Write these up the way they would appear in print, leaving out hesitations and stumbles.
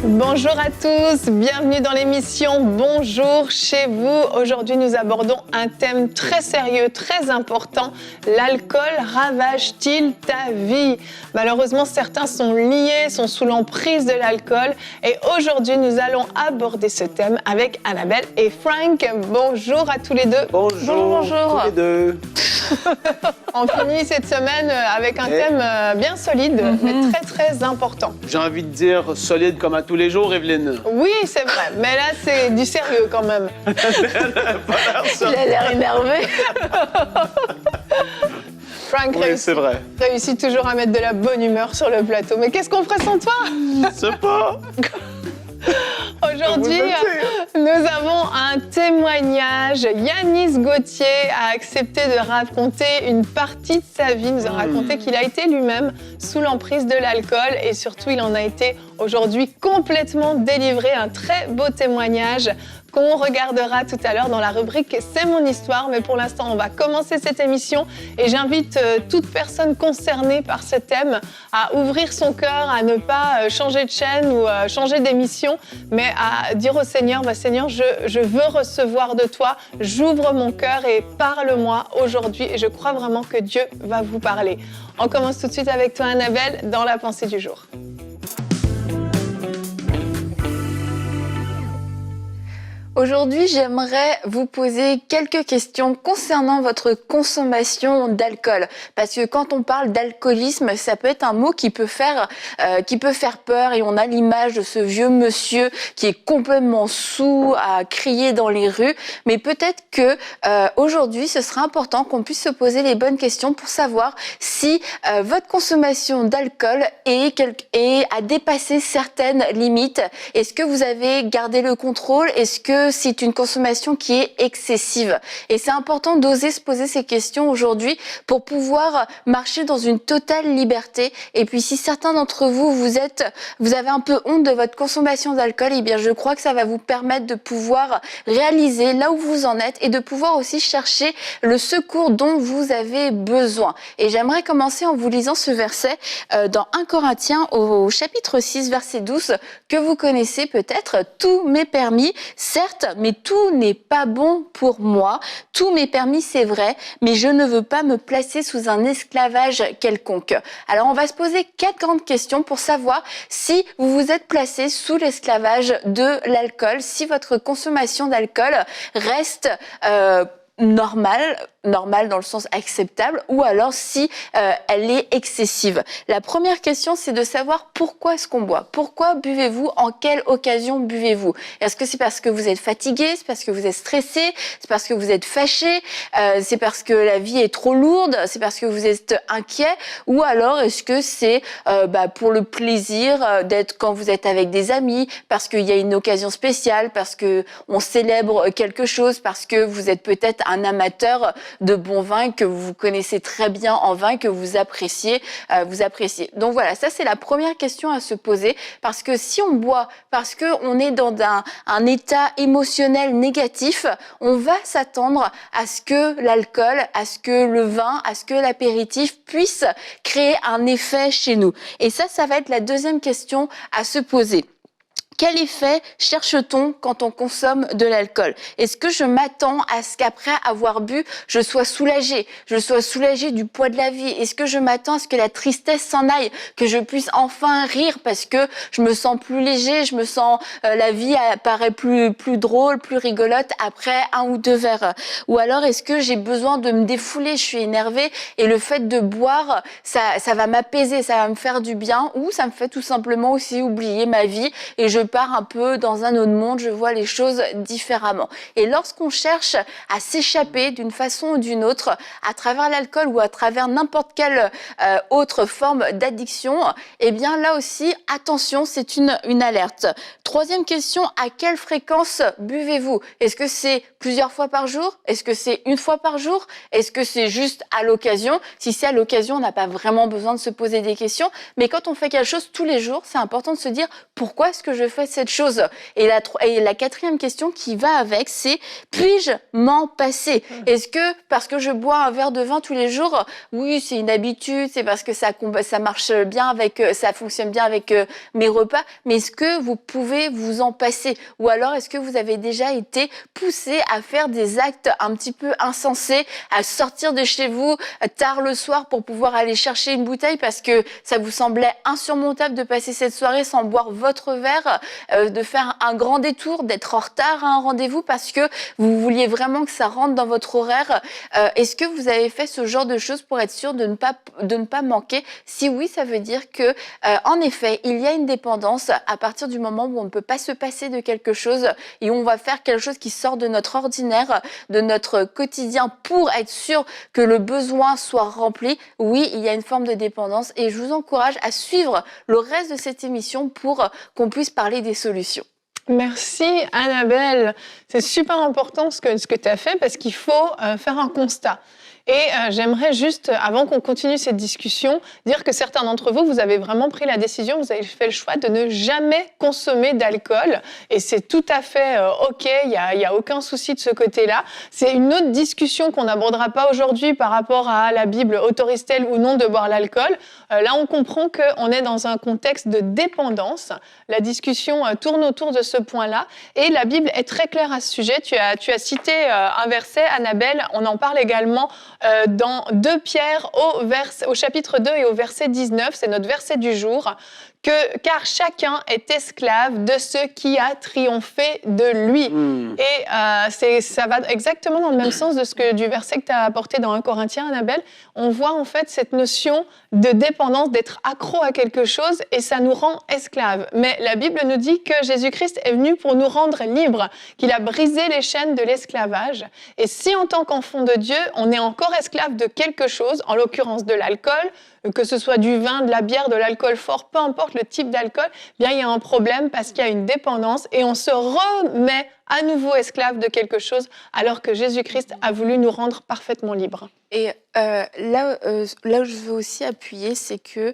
Bonjour à tous, bienvenue dans l'émission Bonjour chez vous. Aujourd'hui, nous abordons un thème très sérieux, très important. L'alcool ravage-t-il ta vie? Malheureusement, certains sont liés, sont sous l'emprise de l'alcool. Et aujourd'hui, nous allons aborder ce thème avec Annabelle et Frank. Bonjour à tous les deux. Bonjour, tous les deux. On finit cette semaine avec un thème bien solide, mais très très important. J'ai envie de dire solide comme à tous les jours, Evelyne. Oui, c'est vrai, mais là c'est du sérieux quand même. Il a l'air énervé. Frank réussit toujours à mettre de la bonne humeur sur le plateau. Mais qu'est-ce qu'on ferait sans toi? Je sais pas. Aujourd'hui, nous avons un témoignage. Yanis Gauthier a accepté de raconter une partie de sa vie. Il nous a raconté qu'il a été lui-même sous l'emprise de l'alcool et surtout, il en a été aujourd'hui complètement délivré. Un très beau témoignage qu'on regardera tout à l'heure dans la rubrique « C'est mon histoire ». Mais pour l'instant, on va commencer cette émission et j'invite toute personne concernée par ce thème à ouvrir son cœur, à ne pas changer de chaîne ou changer d'émission, mais à dire au Seigneur, Seigneur, je veux recevoir de toi, j'ouvre mon cœur et parle-moi aujourd'hui. Et je crois vraiment que Dieu va vous parler. On commence tout de suite avec toi, Annabelle, dans la pensée du jour. Aujourd'hui, j'aimerais vous poser quelques questions concernant votre consommation d'alcool. Parce que quand on parle d'alcoolisme, ça peut être un mot qui peut faire peur et on a l'image de ce vieux monsieur qui est complètement saoul à crier dans les rues. Mais peut-être que aujourd'hui, ce sera important qu'on puisse se poser les bonnes questions pour savoir si votre consommation d'alcool a dépassé certaines limites. Est-ce que vous avez gardé le contrôle? Est-ce que c'est une consommation qui est excessive? Et c'est important d'oser se poser ces questions aujourd'hui pour pouvoir marcher dans une totale liberté. Et puis si certains d'entre vous, vous avez un peu honte de votre consommation d'alcool, eh bien je crois que ça va vous permettre de pouvoir réaliser là où vous en êtes et de pouvoir aussi chercher le secours dont vous avez besoin. Et j'aimerais commencer en vous lisant ce verset dans 1 Corinthiens au chapitre 6, verset 12, que vous connaissez peut-être. « Tout m'est permis, certes, mais tout n'est pas bon pour moi. Tout m'est permis, c'est vrai, mais je ne veux pas me placer sous un esclavage quelconque. » Alors, on va se poser 4 grandes questions pour savoir si vous vous êtes placé sous l'esclavage de l'alcool, si votre consommation d'alcool reste normale dans le sens acceptable, ou alors si elle est excessive. La première question, c'est de savoir pourquoi est-ce qu'on boit. Pourquoi buvez-vous? En quelle occasion buvez-vous? Est-ce que c'est parce que vous êtes fatigué? C'est parce que vous êtes stressé? C'est parce que vous êtes fâché? C'est parce que la vie est trop lourde? C'est parce que vous êtes inquiet? Ou alors est-ce que c'est pour le plaisir d'être quand vous êtes avec des amis, parce qu'il y a une occasion spéciale, parce que on célèbre quelque chose, parce que vous êtes peut-être un amateur de bon vin, que vous connaissez très bien en vin, que vous appréciez. Donc voilà, ça c'est la première question à se poser, parce que si on boit parce qu'on est dans un état émotionnel négatif, on va s'attendre à ce que l'alcool, à ce que le vin, à ce que l'apéritif puisse créer un effet chez nous. Et ça va être la deuxième question à se poser. Quel effet cherche-t-on quand on consomme de l'alcool? Est-ce que je m'attends à ce qu'après avoir bu, je sois soulagée du poids de la vie? Est-ce que je m'attends à ce que la tristesse s'en aille, que je puisse enfin rire parce que je me sens plus léger, la vie paraît plus drôle, plus rigolote après 1 ou 2 verres? Ou alors est-ce que j'ai besoin de me défouler, je suis énervée et le fait de boire, ça va m'apaiser, ça va me faire du bien, ou ça me fait tout simplement aussi oublier ma vie et je pars un peu dans un autre monde, je vois les choses différemment. Et lorsqu'on cherche à s'échapper d'une façon ou d'une autre, à travers l'alcool ou à travers n'importe quelle autre forme d'addiction, eh bien là aussi, attention, c'est une alerte. Troisième question, à quelle fréquence buvez-vous? Est-ce que c'est plusieurs fois par jour? Est-ce que c'est 1 fois par jour? Est-ce que c'est juste à l'occasion? Si c'est à l'occasion, on n'a pas vraiment besoin de se poser des questions. Mais quand on fait quelque chose tous les jours, c'est important de se dire pourquoi est-ce que je fais fait cette chose? Et la quatrième question qui va avec, c'est puis-je m'en passer? Est-ce que parce que je bois un verre de vin tous les jours, oui, c'est une habitude, c'est parce que ça marche bien avec, ça fonctionne bien avec mes repas, mais est-ce que vous pouvez vous en passer? Ou alors est-ce que vous avez déjà été poussé à faire des actes un petit peu insensés, à sortir de chez vous tard le soir pour pouvoir aller chercher une bouteille parce que ça vous semblait insurmontable de passer cette soirée sans boire votre verre, de faire un grand détour, d'être en retard à un rendez-vous parce que vous vouliez vraiment que ça rentre dans votre horaire? Est-ce que vous avez fait ce genre de choses pour être sûr de ne pas manquer? Si oui, ça veut dire que, en effet, il y a une dépendance à partir du moment où on ne peut pas se passer de quelque chose et on va faire quelque chose qui sort de notre ordinaire, de notre quotidien pour être sûr que le besoin soit rempli. Oui, il y a une forme de dépendance et je vous encourage à suivre le reste de cette émission pour qu'on puisse parler des solutions. Merci Annabelle. C'est super important ce que tu as fait parce qu'il faut faire un constat. Et j'aimerais juste, avant qu'on continue cette discussion, dire que certains d'entre vous, vous avez vraiment pris la décision, vous avez fait le choix de ne jamais consommer d'alcool. Et c'est tout à fait OK, il y a aucun souci de ce côté-là. C'est une autre discussion qu'on n'abordera pas aujourd'hui par rapport à la Bible, autorise-t-elle ou non de boire l'alcool. Là, on comprend qu'on est dans un contexte de dépendance. La discussion tourne autour de ce point-là. Et la Bible est très claire à ce sujet. Tu as cité un verset, Annabelle, on en parle également dans 2 Pierre au chapitre 2 et au verset 19, c'est notre verset du jour, car chacun est esclave de ce qui a triomphé de lui. Et ça va exactement dans le même sens du verset que tu as apporté dans 1 Corinthiens, Annabelle. On voit en fait cette notion de dépendance, d'être accro à quelque chose et ça nous rend esclaves. Mais la Bible nous dit que Jésus-Christ est venu pour nous rendre libres, qu'il a brisé les chaînes de l'esclavage. Et si en tant qu'enfant de Dieu, on est encore esclave de quelque chose, en l'occurrence de l'alcool, que ce soit du vin, de la bière, de l'alcool fort, peu importe le type d'alcool, bien il y a un problème parce qu'il y a une dépendance et on se remet à nouveau esclave de quelque chose alors que Jésus-Christ a voulu nous rendre parfaitement libres. Et là où je veux aussi appuyer, c'est que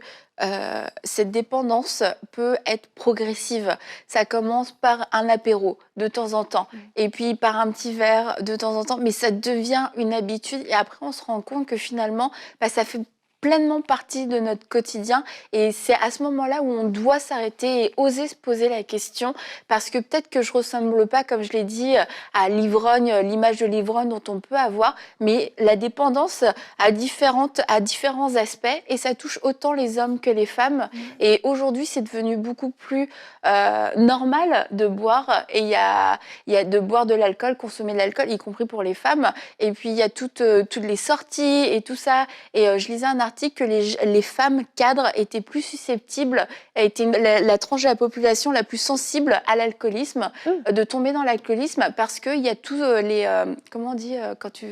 cette dépendance peut être progressive. Ça commence par un apéro de temps en temps, et puis par un petit verre de temps en temps, mais ça devient une habitude et après on se rend compte que finalement, ça fait pleinement partie de notre quotidien et c'est à ce moment-là où on doit s'arrêter et oser se poser la question parce que peut-être que je ressemble pas, comme je l'ai dit, à l'ivrogne, l'image de l'ivrogne dont on peut avoir, mais la dépendance a différents aspects et ça touche autant les hommes que les femmes et aujourd'hui c'est devenu beaucoup plus normal de boire et il y a de boire de l'alcool, consommer de l'alcool, y compris pour les femmes et puis il y a toutes les sorties et tout ça et je lisais un article que les femmes cadres étaient plus susceptibles, étaient la tranche de la population la plus sensible à l'alcoolisme, de tomber dans l'alcoolisme parce qu'il y a tous les... comment on dit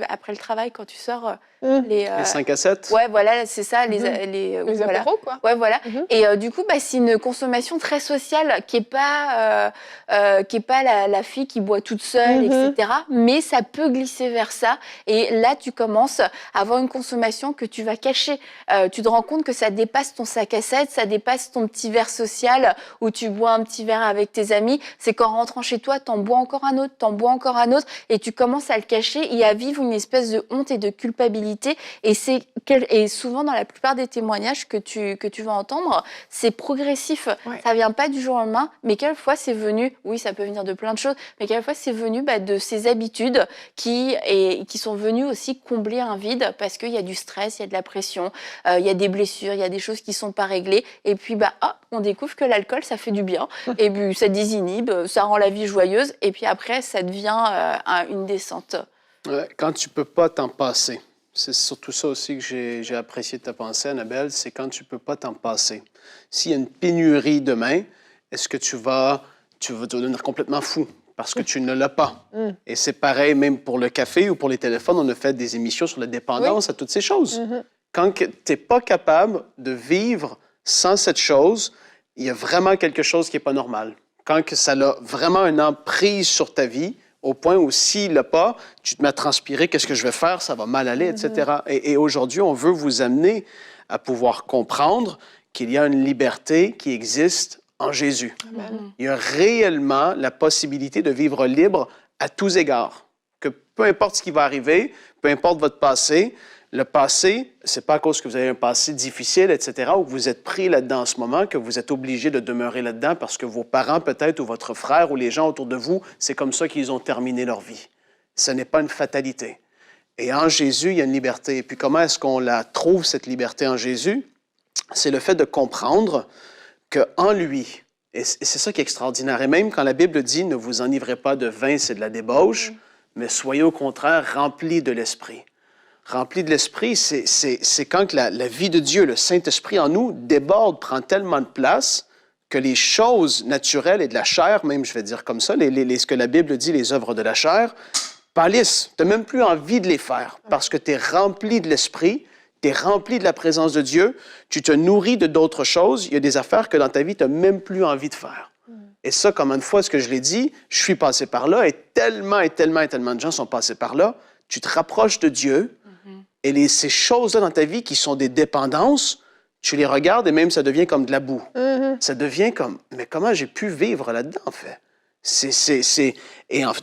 après le travail, quand tu sors... Les 5 à 7. Ouais, voilà, c'est ça. Les apéros, quoi. Ouais, voilà. Et du coup, c'est une consommation très sociale qui est pas la fille qui boit toute seule, etc. Mais ça peut glisser vers ça. Et là, tu commences à avoir une consommation que tu vas cacher. Tu te rends compte que ça dépasse ton sac à 7, ça dépasse ton petit verre social où tu bois un petit verre avec tes amis. C'est qu'en rentrant chez toi, t'en bois encore un autre, et tu commences à le cacher et à vivre une espèce de honte et de culpabilité. Et souvent, dans la plupart des témoignages que tu vas entendre, c'est progressif. Ouais. Ça vient pas du jour au lendemain, mais quelquefois, c'est venu, oui, ça peut venir de plein de choses, mais quelquefois, c'est venu de ces habitudes qui sont venues aussi combler un vide parce qu'il y a du stress, il y a de la pression, il y a des blessures, il y a des choses qui sont pas réglées. Et puis, on découvre que l'alcool, ça fait du bien. Et puis, ça désinhibe, ça rend la vie joyeuse. Et puis après, ça devient une descente. Ouais, quand tu peux pas t'en passer. C'est surtout ça aussi que j'ai apprécié de ta pensée, Annabelle, c'est quand tu ne peux pas t'en passer. S'il y a une pénurie demain, est-ce que tu vas te devenir complètement fou parce que tu ne l'as pas? Et c'est pareil même pour le café ou pour les téléphones. On a fait des émissions sur la dépendance à toutes ces choses. Quand tu n'es pas capable de vivre sans cette chose, il y a vraiment quelque chose qui n'est pas normal. Quand que ça a vraiment une emprise sur ta vie, au point où s'il l'a pas, tu te mets à transpirer, qu'est-ce que je vais faire, ça va mal aller, etc. Et aujourd'hui, on veut vous amener à pouvoir comprendre qu'il y a une liberté qui existe en Jésus. Amen. Il y a réellement la possibilité de vivre libre à tous égards. Que peu importe ce qui va arriver, peu importe votre passé, le passé, c'est pas à cause que vous avez un passé difficile, etc., ou que vous êtes pris là-dedans en ce moment, que vous êtes obligé de demeurer là-dedans parce que vos parents peut-être, ou votre frère, ou les gens autour de vous, c'est comme ça qu'ils ont terminé leur vie. Ce n'est pas une fatalité. Et en Jésus, il y a une liberté. Et puis comment est-ce qu'on la trouve, cette liberté en Jésus? C'est le fait de comprendre qu'en lui, et c'est ça qui est extraordinaire, et même quand la Bible dit « Ne vous enivrez pas de vin, c'est de la débauche », mais soyez au contraire remplis de l'Esprit. Remplis de l'Esprit, c'est quand que la vie de Dieu, le Saint-Esprit en nous, déborde, prend tellement de place que les choses naturelles et de la chair, même je vais dire comme ça, ce que la Bible dit, les œuvres de la chair, pâlissent. Tu n'as même plus envie de les faire parce que tu es rempli de l'Esprit, tu es rempli de la présence de Dieu, tu te nourris de d'autres choses. Il y a des affaires que dans ta vie, tu n'as même plus envie de faire. Et ça, comme une fois, ce que je l'ai dit, je suis passé par là et tellement de gens sont passés par là. Tu te rapproches de Dieu et ces choses-là dans ta vie qui sont des dépendances, tu les regardes et même ça devient comme de la boue. Ça devient comme, mais comment j'ai pu vivre là-dedans, en fait?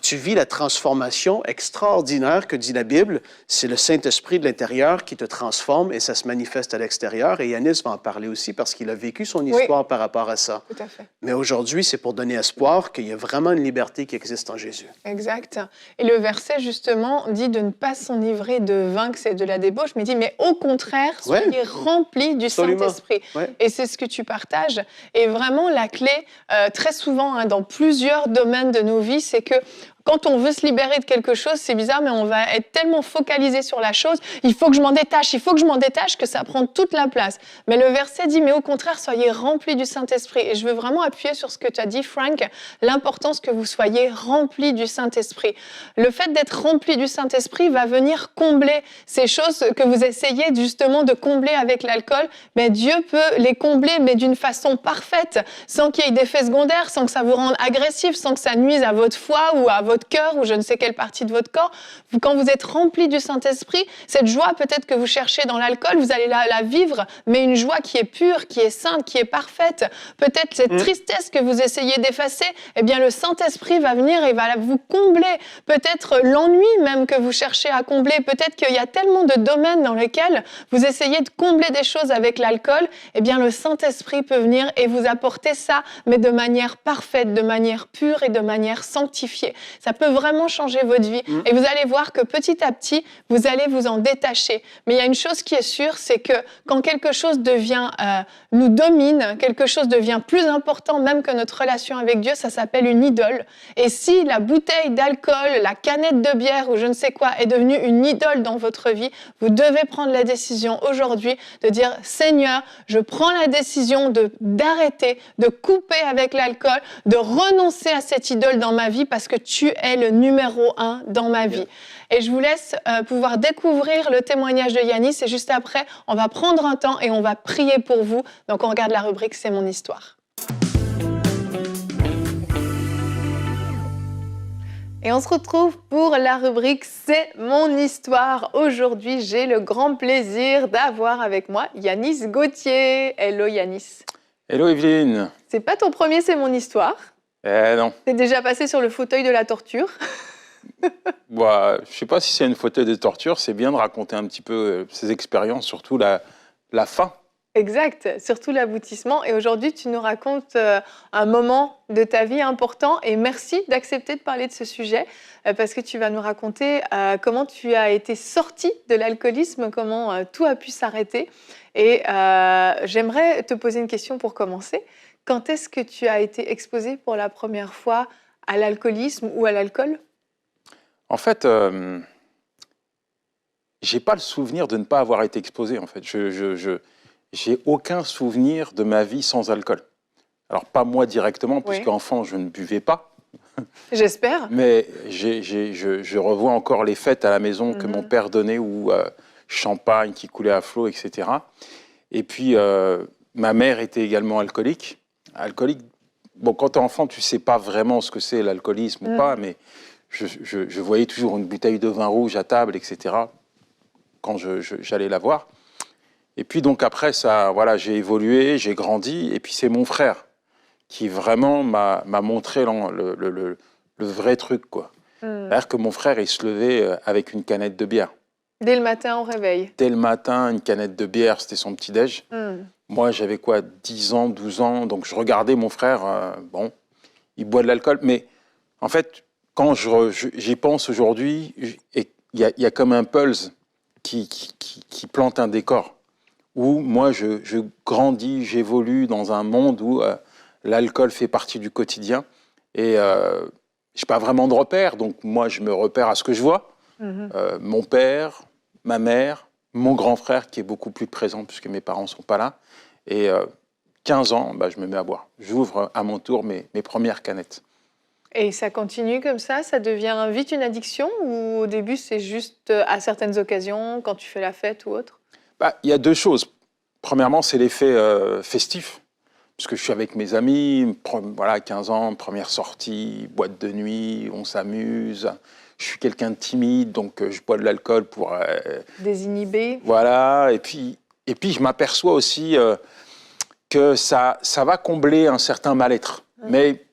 Tu vis la transformation extraordinaire que dit la Bible. C'est le Saint-Esprit de l'intérieur qui te transforme et ça se manifeste à l'extérieur. Et Yanis va en parler aussi parce qu'il a vécu son histoire par rapport à ça. Tout à fait. Mais aujourd'hui, c'est pour donner espoir qu'il y a vraiment une liberté qui existe en Jésus. Exact. Et le verset, justement, dit de ne pas s'enivrer de vin, que c'est de la débauche, mais il dit, mais au contraire, soyez remplis du Saint-Esprit. Ouais. Et c'est ce que tu partages. Et vraiment, la clé, très souvent, dans plusieurs domaines de nos vies, c'est que quand on veut se libérer de quelque chose, c'est bizarre, mais on va être tellement focalisé sur la chose. Il faut que je m'en détache, que ça prend toute la place. Mais le verset dit, mais au contraire, soyez remplis du Saint-Esprit. Et je veux vraiment appuyer sur ce que tu as dit, Frank, l'importance que vous soyez remplis du Saint-Esprit. Le fait d'être rempli du Saint-Esprit va venir combler ces choses que vous essayez justement de combler avec l'alcool. Mais Dieu peut les combler, mais d'une façon parfaite, sans qu'il y ait d'effets secondaires, sans que ça vous rende agressif, sans que ça nuise à votre foi ou à votre cœur ou je ne sais quelle partie de votre corps. Quand vous êtes rempli du Saint-Esprit, cette joie peut-être que vous cherchez dans l'alcool, vous allez la vivre, mais une joie qui est pure, qui est sainte, qui est parfaite. Peut-être cette tristesse que vous essayez d'effacer, eh bien le Saint-Esprit va venir et va vous combler. Peut-être l'ennui même que vous cherchez à combler. Peut-être qu'il y a tellement de domaines dans lesquels vous essayez de combler des choses avec l'alcool. Eh bien le Saint-Esprit peut venir et vous apporter ça, mais de manière parfaite, de manière pure et de manière sanctifiée. Ça peut vraiment changer votre vie. Et vous allez voir que petit à petit, vous allez vous en détacher. Mais il y a une chose qui est sûre, c'est que quand quelque chose nous domine, quelque chose devient plus important même que notre relation avec Dieu, ça s'appelle une idole. Et si la bouteille d'alcool, la canette de bière ou je ne sais quoi est devenue une idole dans votre vie, vous devez prendre la décision aujourd'hui de dire « Seigneur, je prends la décision d'arrêter, de couper avec l'alcool, de renoncer à cette idole dans ma vie parce que tu es le numéro 1 dans ma vie. » Et je vous laisse pouvoir découvrir le témoignage de Yanis. Et juste après, on va prendre un temps et on va prier pour vous. Donc, on regarde la rubrique « C'est mon histoire ». Et on se retrouve pour la rubrique « C'est mon histoire ». Aujourd'hui, j'ai le grand plaisir d'avoir avec moi Yanis Gauthier. Hello Yanis. Hello Evelyne. C'est pas ton premier « C'est mon histoire ». Non. T'es déjà passé sur le fauteuil de la torture. Bah, je ne sais pas si c'est une fauteuil de torture, c'est bien de raconter un petit peu ses expériences, surtout la fin. Exact, surtout l'aboutissement. Et aujourd'hui, tu nous racontes un moment de ta vie important. Et merci d'accepter de parler de ce sujet, parce que tu vas nous raconter comment tu as été sorti de l'alcoolisme, comment tout a pu s'arrêter. Et j'aimerais te poser une question pour commencer. Quand est-ce que tu as été exposé pour la première fois à l'alcoolisme ou à l'alcool ? En fait, j'ai pas le souvenir de ne pas avoir été exposé. En fait, j'ai aucun souvenir de ma vie sans alcool. Alors pas moi directement, puisqu'enfant je ne buvais pas. J'espère. Mais je revois encore les fêtes à la maison que mon père donnait, où champagne qui coulait à flot, etc. Et puis ma mère était également alcoolique. Bon, quand t'es enfant, tu sais pas vraiment ce que c'est l'alcoolisme ou pas, mais je voyais toujours une bouteille de vin rouge à table, etc. quand j'allais la voir. Et puis donc après ça, voilà, j'ai évolué, j'ai grandi, et puis c'est mon frère qui vraiment m'a montré le vrai truc, quoi. C'est-à-dire que mon frère, il se levait avec une canette de bière. Dès le matin au réveil. Dès le matin, une canette de bière, c'était son petit-déj. Moi, j'avais 10 ans, 12 ans, donc je regardais mon frère, il boit de l'alcool. Mais en fait, quand j'y pense aujourd'hui, il y a comme un pulse qui plante un décor. Où moi, je grandis, j'évolue dans un monde où l'alcool fait partie du quotidien. Et je n'ai pas vraiment de repères, donc moi, je me repère à ce que je vois. Mon père, ma mère, mon grand frère, qui est beaucoup plus présent puisque mes parents ne sont pas là. Et 15 ans, je me mets à boire. J'ouvre à mon tour mes premières canettes. Et ça continue comme ça devient vite une addiction ou au début c'est juste à certaines occasions, quand tu fais la fête ou autre? Il y a deux choses. Premièrement, c'est l'effet festif, puisque je suis avec mes amis, 15 ans, première sortie, boîte de nuit, on s'amuse. Je suis quelqu'un de timide, donc je bois de l'alcool pour... désinhiber. Voilà, et puis je m'aperçois aussi que ça va combler un certain mal-être. Mais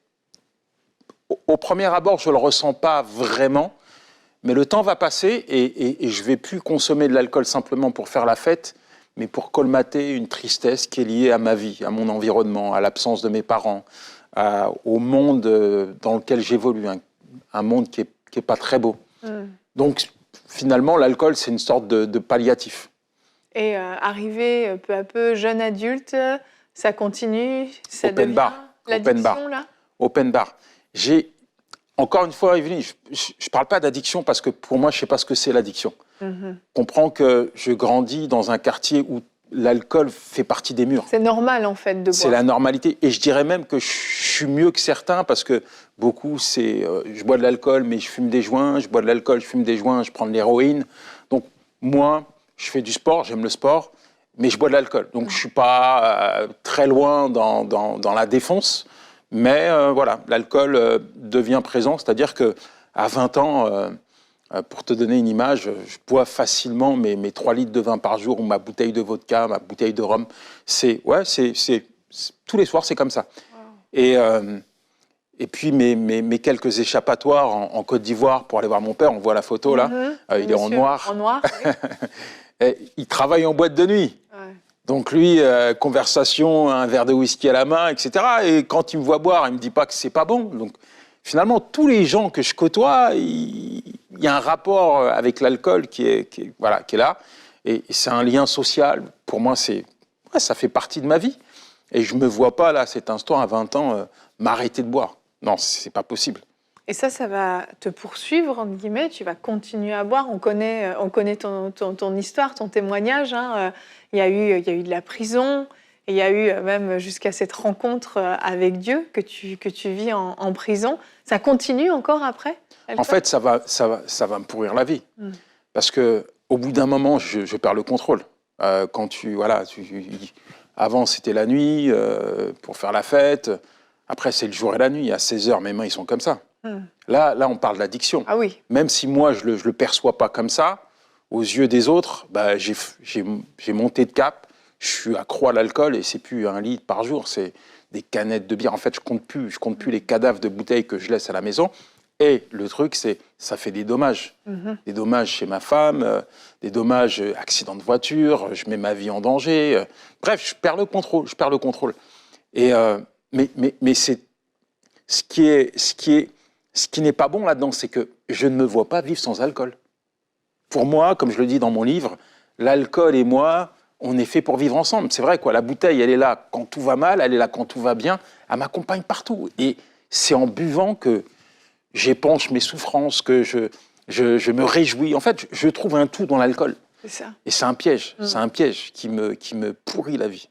au premier abord, je ne le ressens pas vraiment. Mais le temps va passer et je ne vais plus consommer de l'alcool simplement pour faire la fête, mais pour colmater une tristesse qui est liée à ma vie, à mon environnement, à l'absence de mes parents, au monde dans lequel j'évolue, un monde qui est pas très beau. Donc finalement, l'alcool, c'est une sorte de palliatif. Et arrivé peu à peu jeune adulte, ça continue, ça Open devient bar. l'addiction là? Open bar. Encore une fois, Evelyne, je ne parle pas d'addiction parce que pour moi, je ne sais pas ce que c'est l'addiction. Je comprends que je grandis dans un quartier où l'alcool fait partie des murs. C'est normal en fait de boire. C'est la normalité. Et je dirais même que je suis mieux que certains parce que beaucoup, c'est je bois de l'alcool mais je fume des joints, je bois de l'alcool, je fume des joints, je prends de l'héroïne. Donc moi, je fais du sport, j'aime le sport, mais je bois de l'alcool. Donc je ne suis pas très loin dans la défonce. Mais voilà, l'alcool devient présent, c'est-à-dire qu'à 20 ans, pour te donner une image, je bois facilement mes 3 litres de vin par jour ou ma bouteille de vodka, ma bouteille de rhum. Tous les soirs, c'est comme ça. Wow. Et puis mes quelques échappatoires en Côte d'Ivoire pour aller voir mon père, on voit la photo là, il est en noir. En noir, oui. Il travaille en boîte de nuit. Ouais. Donc lui, conversation, un verre de whisky à la main, etc. Et quand il me voit boire, il me dit pas que c'est pas bon. Donc finalement, tous les gens que je côtoie, il y a un rapport avec l'alcool qui est là. Et c'est un lien social. Pour moi, ça fait partie de ma vie. Et je me vois pas là, à cet instant, à 20 ans, m'arrêter de boire. Non, c'est pas possible. Et ça va te poursuivre, entre guillemets, tu vas continuer à boire. On connaît ton histoire, ton témoignage. Hein. Il y a eu de la prison, et il y a eu même jusqu'à cette rencontre avec Dieu que tu vis en prison. Ça continue encore après? En fait, ça va me pourrir la vie. Parce qu'au bout d'un moment, je perds le contrôle. Avant, c'était la nuit pour faire la fête. Après, c'est le jour et la nuit. À 16h, mes mains, ils sont comme ça. Là, on parle d'addiction. Ah oui. Même si moi, je le perçois pas comme ça, aux yeux des autres, j'ai monté de cap, je suis accro à l'alcool et c'est plus 1 litre par jour, c'est des canettes de bière. En fait, je compte plus les cadavres de bouteilles que je laisse à la maison. Et le truc, c'est ça fait des dommages. Des dommages chez ma femme, des dommages, accident de voiture, je mets ma vie en danger. Bref, je perds le contrôle. Et, mais c'est ce qui n'est pas bon là-dedans, c'est que je ne me vois pas vivre sans alcool. Pour moi, comme je le dis dans mon livre, l'alcool et moi, on est fait pour vivre ensemble. C'est vrai, quoi. La bouteille, elle est là quand tout va mal, elle est là quand tout va bien. Elle m'accompagne partout. Et c'est en buvant que j'épanche mes souffrances, que je me réjouis. En fait, je trouve un tout dans l'alcool. C'est ça. Et c'est un piège. C'est un piège qui me pourrit la vie.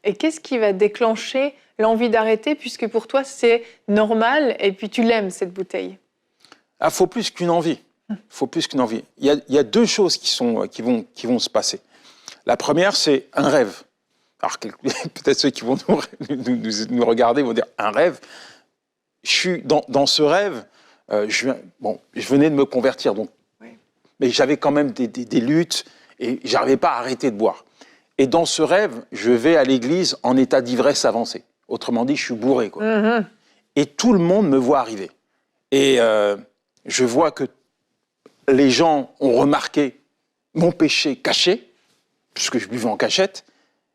Et qu'est-ce qui va déclencher l'envie d'arrêter, puisque pour toi, c'est normal et puis tu l'aimes, cette bouteille? Ah, faut plus qu'une envie. Faut plus qu'une envie. Il y a 2 choses qui vont se passer. La première, c'est un rêve. Alors, peut-être ceux qui vont nous regarder vont dire un rêve. Je suis dans ce rêve. Je venais de me convertir, donc, mais j'avais quand même des luttes et j'arrivais pas à arrêter de boire. Et dans ce rêve, je vais à l'église en état d'ivresse avancée. Autrement dit, je suis bourré, quoi. Et tout le monde me voit arriver. Et je vois que les gens ont remarqué mon péché caché, puisque je buvais en cachette.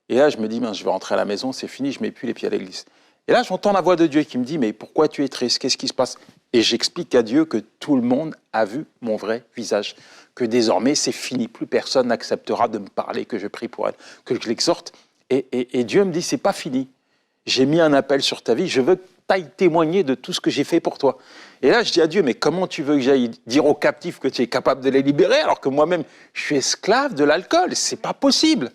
Et là, je me dis, mince, je vais rentrer à la maison, c'est fini, je ne mets plus les pieds à l'église. Et là, j'entends la voix de Dieu qui me dit, mais pourquoi tu es triste? Qu'est-ce qui se passe? Et j'explique à Dieu que tout le monde a vu mon vrai visage, que désormais, c'est fini, plus personne n'acceptera de me parler, que je prie pour elle, que je l'exhorte. Et Dieu me dit, c'est pas fini. J'ai mis un appel sur ta vie, je veux que tu ailles témoigner de tout ce que j'ai fait pour toi. Et là, je dis à Dieu, mais comment tu veux que j'aille dire aux captifs que tu es capable de les libérer, alors que moi-même, je suis esclave de l'alcool? C'est pas possible.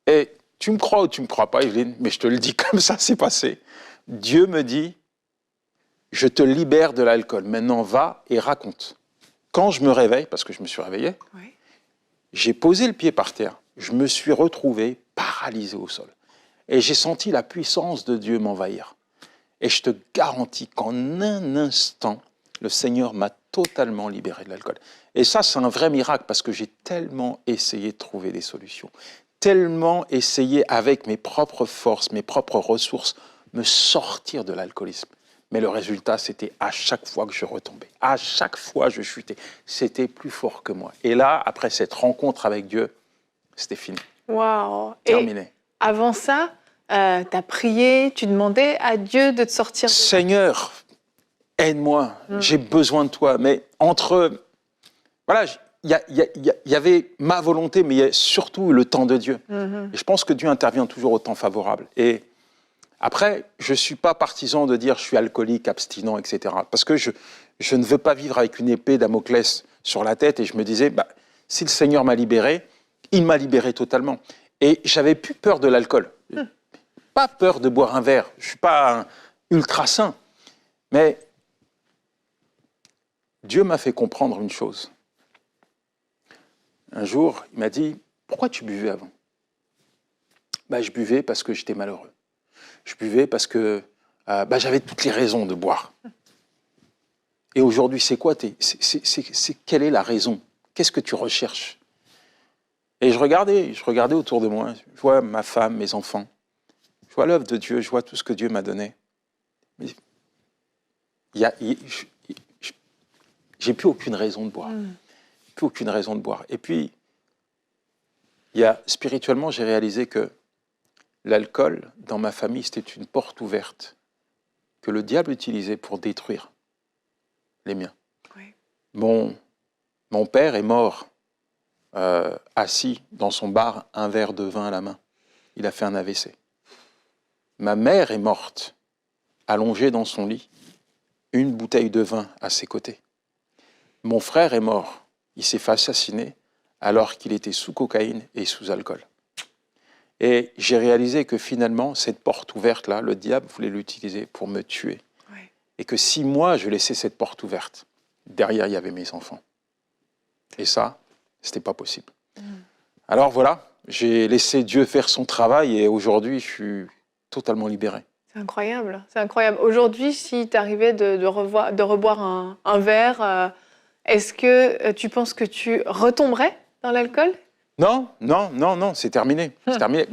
Et tu me crois ou tu me crois pas, Evelyne, mais je te le dis comme ça, c'est passé. Dieu me dit, je te libère de l'alcool. Maintenant, va et raconte. Quand je me réveille, parce que je me suis réveillé, j'ai posé le pied par terre. Je me suis retrouvé paralysé au sol. Et j'ai senti la puissance de Dieu m'envahir. Et je te garantis qu'en un instant, le Seigneur m'a totalement libéré de l'alcool. Et ça, c'est un vrai miracle, parce que j'ai tellement essayé de trouver des solutions, tellement essayé avec mes propres forces, mes propres ressources, me sortir de l'alcoolisme. Mais le résultat, c'était à chaque fois que je retombais, à chaque fois que je chutais, c'était plus fort que moi. Et là, après cette rencontre avec Dieu, c'était fini. Waouh! Terminé. Avant ça, tu as prié, tu demandais à Dieu de te sortir. Seigneur, aide-moi, j'ai besoin de toi. Mais entre... Voilà, il y avait ma volonté, mais il y a surtout le temps de Dieu. Et je pense que Dieu intervient toujours au temps favorable. Et après, je ne suis pas partisan de dire je suis alcoolique, abstinent, etc. Parce que je ne veux pas vivre avec une épée Damoclès sur la tête. Et je me disais, si le Seigneur m'a libéré, il m'a libéré totalement. Et j'avais plus peur de l'alcool. Pas peur de boire un verre. Je ne suis pas un ultra saint. Mais Dieu m'a fait comprendre une chose. Un jour, il m'a dit, pourquoi tu buvais avant? Je buvais parce que j'étais malheureux. Je buvais parce que j'avais toutes les raisons de boire. Et aujourd'hui, c'est quoi quelle est la raison? Qu'est-ce que tu recherches? Et je regardais autour de moi, je vois ma femme, mes enfants, je vois l'œuvre de Dieu, je vois tout ce que Dieu m'a donné. Mais j'ai plus aucune raison de boire. Plus aucune raison de boire. Et puis, spirituellement, j'ai réalisé que l'alcool, dans ma famille, c'était une porte ouverte que le diable utilisait pour détruire les miens. Oui. Mon père est mort assis dans son bar, un verre de vin à la main. Il a fait un AVC. Ma mère est morte, allongée dans son lit, une bouteille de vin à ses côtés. Mon frère est mort, il s'est fait assassiner alors qu'il était sous cocaïne et sous alcool. Et j'ai réalisé que finalement, cette porte ouverte-là, le diable voulait l'utiliser pour me tuer. Oui. Et que si moi, je laissais cette porte ouverte, derrière, il y avait mes enfants. Et ça, c'était pas possible. Alors voilà, j'ai laissé Dieu faire son travail et aujourd'hui, je suis totalement libéré. C'est incroyable, c'est incroyable. Aujourd'hui, si tu arrivais de reboire un verre, est-ce que tu penses que tu retomberais dans l'alcool? Non, c'est terminé. C'est terminé.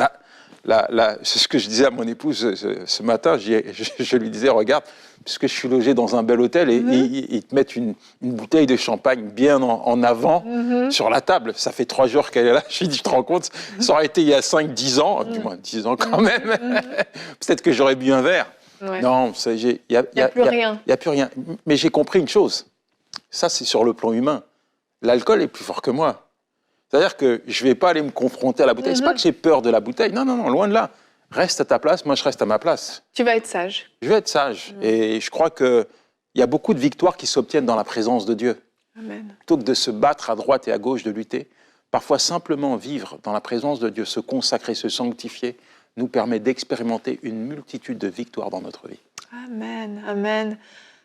C'est ce que je disais à mon épouse ce matin. Je lui disais, regarde, puisque je suis logé dans un bel hôtel et ils te mettent une bouteille de champagne bien en avant sur la table. Ça fait 3 jours qu'elle est là. Je lui dis, tu te rends compte, ça aurait été il y a 5-10 ans, du moins 10 ans quand même. Peut-être que j'aurais bu un verre. Ouais. Non, il n'y a plus rien. Il n'y a plus rien. Mais j'ai compris une chose. Ça, c'est sur le plan humain. L'alcool est plus fort que moi. C'est-à-dire que je ne vais pas aller me confronter à la bouteille. Ce n'est pas que j'ai peur de la bouteille. Non, loin de là. Reste à ta place, moi je reste à ma place. Tu vas être sage. Je vais être sage. Et je crois qu'il y a beaucoup de victoires qui s'obtiennent dans la présence de Dieu. Amen. Plutôt que de se battre à droite et à gauche, de lutter, parfois simplement vivre dans la présence de Dieu, se consacrer, se sanctifier, nous permet d'expérimenter une multitude de victoires dans notre vie. Amen, amen.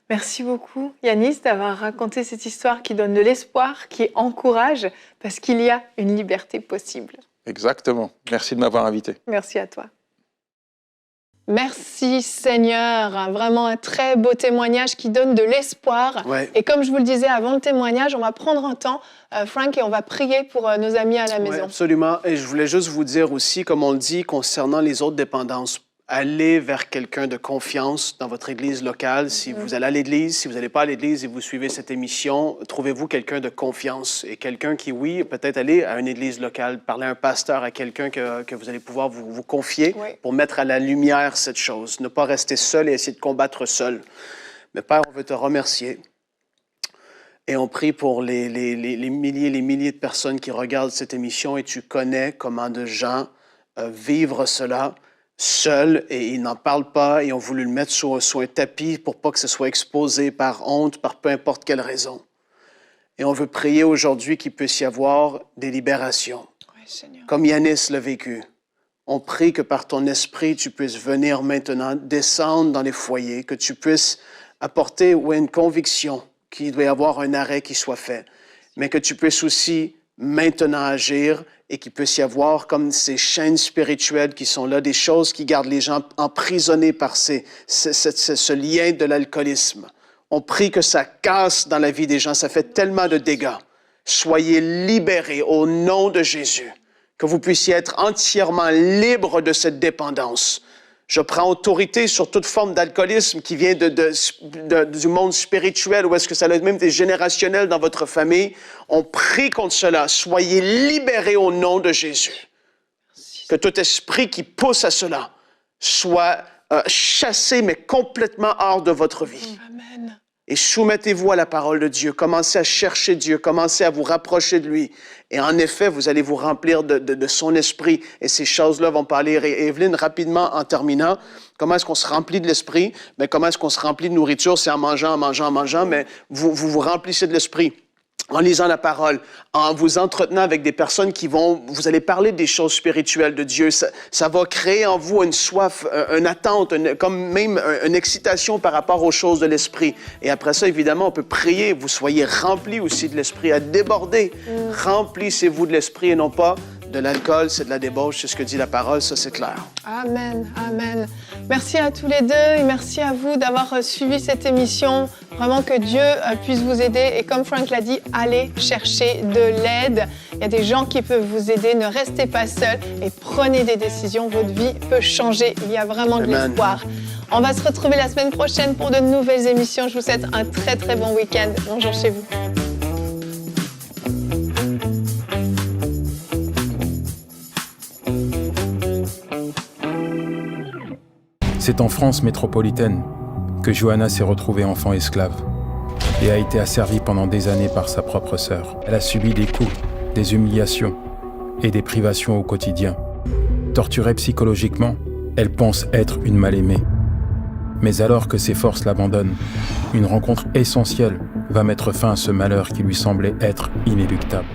Merci beaucoup, Yanis, d'avoir raconté cette histoire qui donne de l'espoir, qui encourage, parce qu'il y a une liberté possible. Exactement. Merci de m'avoir invité. Merci à toi. Merci Seigneur, vraiment un très beau témoignage qui donne de l'espoir. Ouais. Et comme je vous le disais avant le témoignage, on va prendre un temps, Frank, et on va prier pour nos amis à la maison. Absolument. Et je voulais juste vous dire aussi, comme on le dit concernant les autres dépendances, allez vers quelqu'un de confiance dans votre église locale. Si vous allez à l'église, si vous n'allez pas à l'église et vous suivez cette émission, trouvez-vous quelqu'un de confiance et quelqu'un qui, oui, peut-être aller à une église locale, parler à un pasteur, à quelqu'un que vous allez pouvoir vous confier pour mettre à la lumière cette chose. Ne pas rester seul et essayer de combattre seul. Mais Père, on veut te remercier. Et on prie pour les milliers de personnes qui regardent cette émission et tu connais comment de gens vivent cela seuls et ils n'en parlent pas et ont voulu le mettre sous un tapis pour pas que ce soit exposé par honte, par peu importe quelle raison. Et on veut prier aujourd'hui qu'il puisse y avoir des libérations, comme Yanis l'a vécu. On prie que par ton esprit, tu puisses venir maintenant, descendre dans les foyers, que tu puisses apporter une conviction qu'il doit y avoir un arrêt qui soit fait, mais que tu puisses aussi maintenant agir et qu'il puisse y avoir comme ces chaînes spirituelles qui sont là, des choses qui gardent les gens emprisonnés par ce lien de l'alcoolisme. On prie que ça casse dans la vie des gens, ça fait tellement de dégâts. Soyez libérés au nom de Jésus, que vous puissiez être entièrement libres de cette dépendance. Je prends autorité sur toute forme d'alcoolisme qui vient du monde spirituel ou est-ce que ça a même des générationnels dans votre famille. On prie contre cela. Soyez libérés au nom de Jésus. Que tout esprit qui pousse à cela soit chassé, mais complètement hors de votre vie. Amen. Et soumettez-vous à la parole de Dieu. Commencez à chercher Dieu. Commencez à vous rapprocher de lui. Et en effet, vous allez vous remplir de son esprit. Et ces choses-là vont parler. Et Evelyne, rapidement, en terminant, comment est-ce qu'on se remplit de l'esprit? Bien, comment est-ce qu'on se remplit de nourriture? C'est en mangeant. Mais vous remplissez de l'esprit. En lisant la parole, en vous entretenant avec des personnes vous allez parler des choses spirituelles de Dieu. Ça va créer en vous une soif, une attente, comme même une excitation par rapport aux choses de l'esprit. Et après ça, évidemment, on peut prier, vous soyez remplis aussi de l'esprit, à déborder. Remplissez-vous de l'esprit et non pas de l'alcool, c'est de la débauche, c'est ce que dit la parole, ça c'est clair. Amen, amen. Merci à tous les deux et merci à vous d'avoir suivi cette émission. Vraiment que Dieu puisse vous aider et comme Frank l'a dit, allez chercher de l'aide. Il y a des gens qui peuvent vous aider, ne restez pas seuls et prenez des décisions. Votre vie peut changer, il y a vraiment de l'espoir. On va se retrouver la semaine prochaine pour de nouvelles émissions. Je vous souhaite un très très bon week-end. Bonjour chez vous. C'est en France métropolitaine que Johanna s'est retrouvée enfant esclave et a été asservie pendant des années par sa propre sœur. Elle a subi des coups, des humiliations et des privations au quotidien. Torturée psychologiquement, elle pense être une mal-aimée. Mais alors que ses forces l'abandonnent, une rencontre essentielle va mettre fin à ce malheur qui lui semblait être inéluctable.